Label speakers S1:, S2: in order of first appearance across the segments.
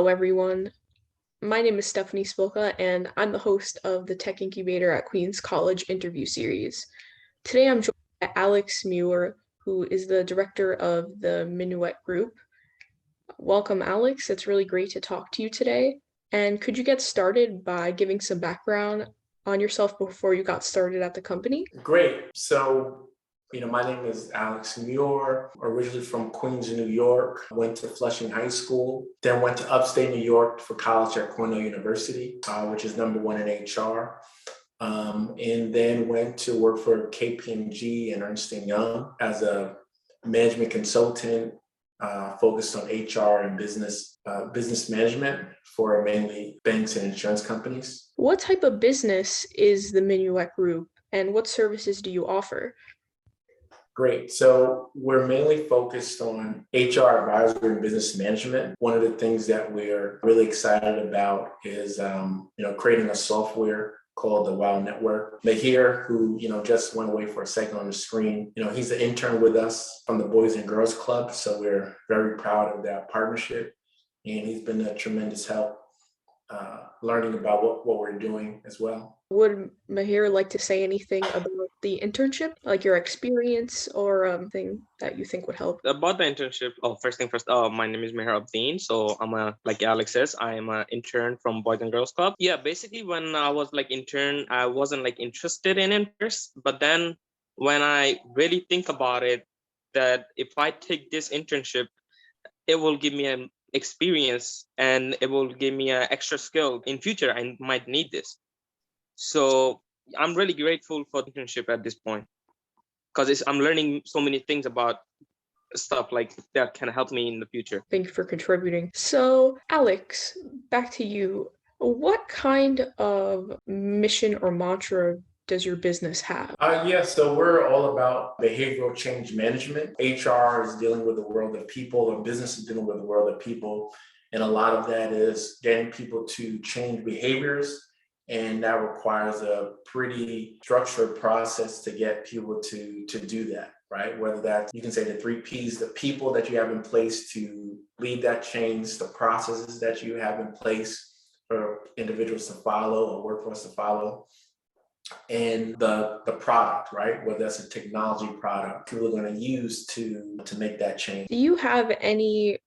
S1: everyone. My name is Stephanie Spilka, and I'm the host of the Tech Incubator at Queens College interview series. Today, I'm joined by Alex Muir, who is the director of the Minuet Group. Welcome, Alex. It's really great to talk to you today. And could you get started by giving some background on yourself before you got started at the company?
S2: Great. My name is Alex Muir, originally from Queens, New York. Went to Flushing High School, then went to upstate New York for college at Cornell University, which is #1 in HR. And then went to work for KPMG and Ernst Young as a management consultant, focused on HR and business management for mainly banks and insurance companies.
S1: What type of business is the Minuet Group, and what services do you offer?
S2: Great. So we're mainly focused on HR advisory and business management. One of the things that we're really excited about is, creating a software called the Wow Network. Mahir, who, just went away for a second on the screen, he's an intern with us from the Boys and Girls Club. So we're very proud of that partnership. And he's been a tremendous help learning about what we're doing as well.
S1: Would Mahir like to say anything about the internship, like your experience or thing that you think would help?
S3: About the internship, first thing first, my name is Meher Abdeen. So like Alex says, I am an intern from Boys and Girls Club. Yeah, basically when I was intern, I wasn't interested in it first, but then when I really think about it, that if I take this internship, it will give me an experience and it will give me an extra skill in future. I might need this. So I'm really grateful for the internship at this point because I'm learning so many things about stuff that can help me in the future.
S1: Thank you for contributing. So, Alex, back to you. What kind of mission or mantra does your business have?
S2: So we're all about behavioral change management. HR is dealing with the world of people, and business is dealing with the world of people. And a lot of that is getting people to change behaviors. And that requires a pretty structured process to get people to do that, right? Whether that's, you can say the 3 Ps, the people that you have in place to lead that change, the processes that you have in place for individuals to follow or workforce to follow, and the product, right? Whether that's a technology product people are going to use to make that change.
S1: Do you have any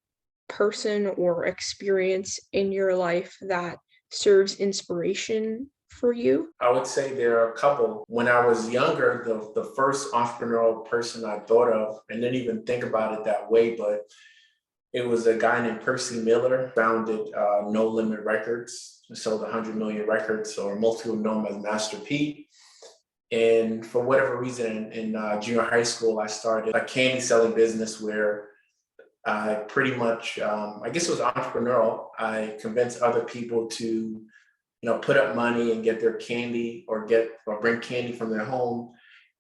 S1: person or experience in your life that serves inspiration for you?
S2: I would say there are a couple. When I was younger, the first entrepreneurial person I thought of, and didn't even think about it that way, but it was a guy named Percy Miller, founded No Limit Records, sold 100 million records, or most people know him as Master P. And for whatever reason, in junior high school, I started a candy selling business where I pretty much, I guess it was entrepreneurial. I convinced other people to, put up money and get their candy or bring candy from their home.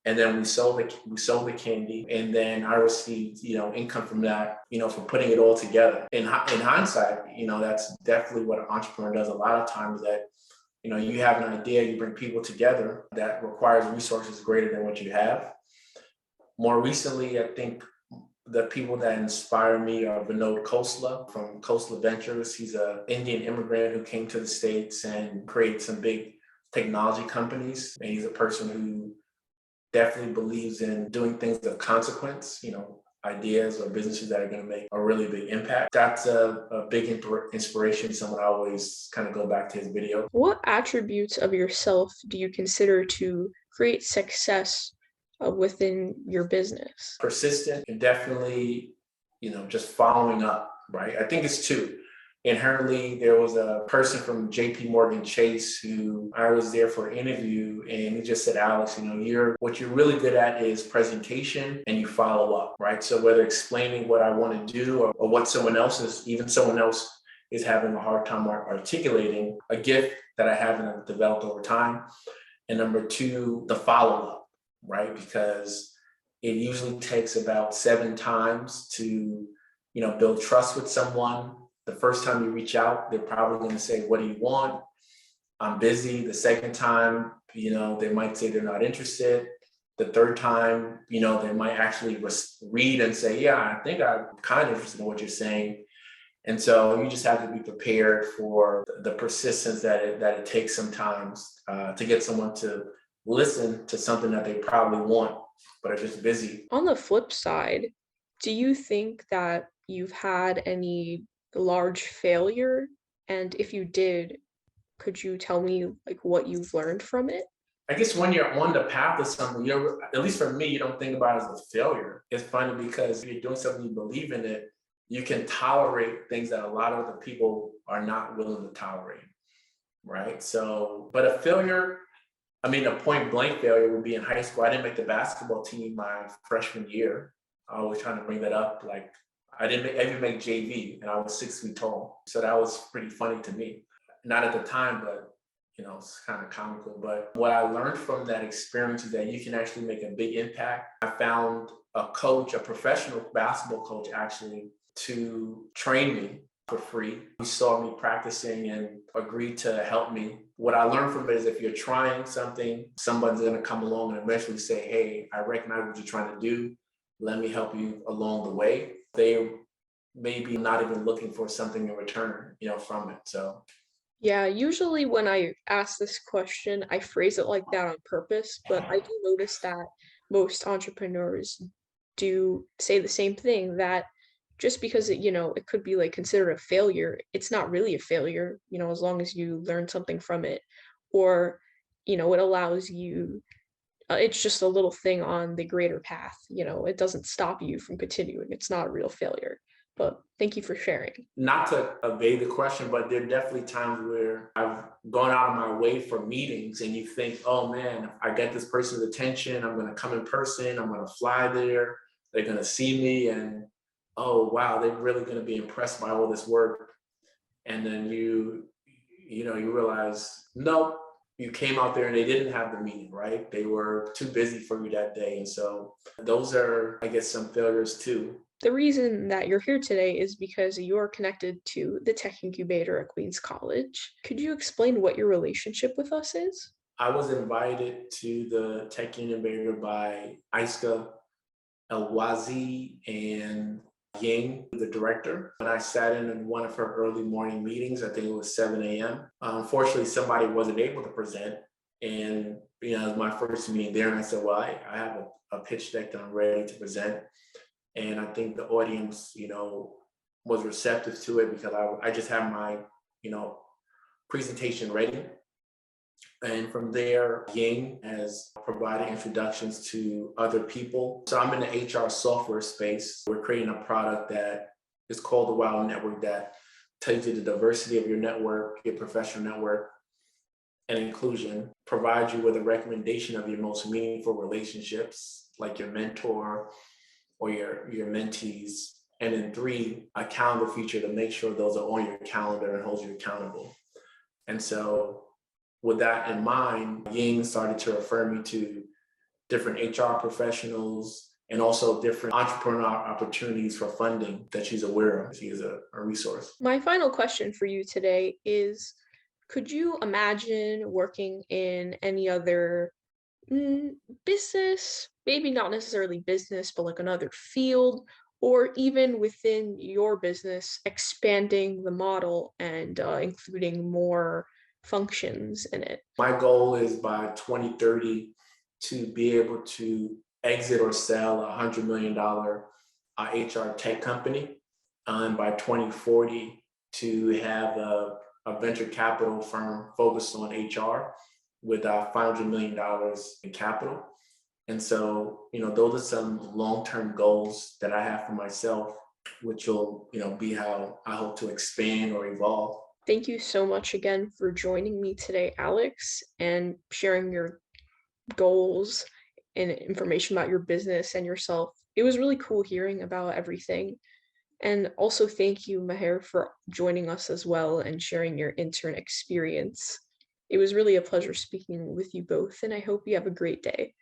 S2: And then we sold the candy, and then I received, income from that, for putting it all together. In hindsight, that's definitely what an entrepreneur does a lot of times, that, you have an idea, you bring people together that requires resources greater than what you have. More recently, I think the people that inspire me are Vinod Khosla from Khosla Ventures. He's an Indian immigrant who came to the States and created some big technology companies. And he's a person who definitely believes in doing things of consequence, ideas or businesses that are going to make a really big impact. That's a big inspiration. Someone I always kind of go back to his video.
S1: What attributes of yourself do you consider to create success within your business?
S2: Persistent and definitely, just following up, right? I think it's 2. Inherently, there was a person from JP Morgan Chase who I was there for an interview, and he just said, Alex, what you're really good at is presentation, and you follow up, right? So whether explaining what I want to do or what someone else is having a hard time articulating, a gift that I haven't developed over time. And number 2, the follow-up, right? Because it usually takes about 7 times to, build trust with someone. The first time you reach out, they're probably going to say, what do you want? I'm busy. The second time, they might say they're not interested. The third time, they might actually read and say, yeah, I think I'm kind of interested in what you're saying. And so you just have to be prepared for the persistence that it takes sometimes to get someone to listen to something that they probably want, but are just busy.
S1: On the flip side, do you think that you've had any large failure? And if you did, could you tell me like what you've learned from it?
S2: I guess when you're on the path of something, at least for me, you don't think about it as a failure. It's funny because if you're doing something, you believe in it, you can tolerate things that a lot of other people are not willing to tolerate, right? So, but a failure, I mean, a point blank failure would be in high school. I didn't make the basketball team my freshman year. I always trying to bring that up. Like, I didn't make JV, and I was 6 feet tall. So that was pretty funny to me. Not at the time, but it's kind of comical. But what I learned from that experience is that you can actually make a big impact. I found a coach, a professional basketball coach, actually, to train me for free. He saw me practicing and agreed to help me. What I learned from it is if you're trying something, someone's going to come along and eventually say, hey, I recognize what you're trying to do. Let me help you along the way. They may be not even looking for something in return, from it. So
S1: Yeah, usually when I ask this question, I phrase it like that on purpose, but I do notice that most entrepreneurs do say the same thing, that just because it could be like considered a failure, it's not really a failure, as long as you learn something from it, or it allows you, it's just a little thing on the greater path, it doesn't stop you from continuing. It's not a real failure. But thank you for sharing.
S2: not to evade the question, but there are definitely times where I've gone out of my way for meetings and you think, oh man, if I get this person's attention, I'm going to come in person, I'm going to fly there, they're going to see me, and oh wow, they're really going to be impressed by all this work. And then you realize, nope, you came out there and they didn't have the meeting, right? They were too busy for you that day. And so those are, I guess, some failures too.
S1: The reason that you're here today is because you're connected to the Tech Incubator at Queens College. Could you explain what your relationship with us is?
S2: I was invited to the Tech Incubator by Iska Elwazi and Ying, the director. And I sat in one of her early morning meetings. I think it was 7 a.m. Unfortunately, somebody wasn't able to present. And it was my first meeting there. And I said, well, I have a pitch deck that I'm ready to present. And I think the audience, was receptive to it because I just had my, presentation ready. And from there, Ying has provided introductions to other people. So I'm in the HR software space. We're creating a product that is called the WOW Network that tells you the diversity of your network, your professional network, and inclusion, provides you with a recommendation of your most meaningful relationships, like your mentor or your mentees. And then 3, a calendar feature to make sure those are on your calendar and holds you accountable. And so with that in mind, Ying started to refer me to different HR professionals and also different entrepreneurial opportunities for funding that she's aware of. She is a resource.
S1: My final question for you today is, could you imagine working in any other business, maybe not necessarily business, but like another field, or even within your business, expanding the model and including more functions in it?
S2: My goal is by 2030 to be able to exit or sell a $100 million HR tech company, and by 2040 to have a venture capital firm focused on HR with $500 million in capital. And so, those are some long-term goals that I have for myself, which will, be how I hope to expand or evolve.
S1: Thank you so much again for joining me today, Alex, and sharing your goals and information about your business and yourself. It was really cool hearing about everything. And also thank you, Maher, for joining us as well and sharing your intern experience. It was really a pleasure speaking with you both, and I hope you have a great day.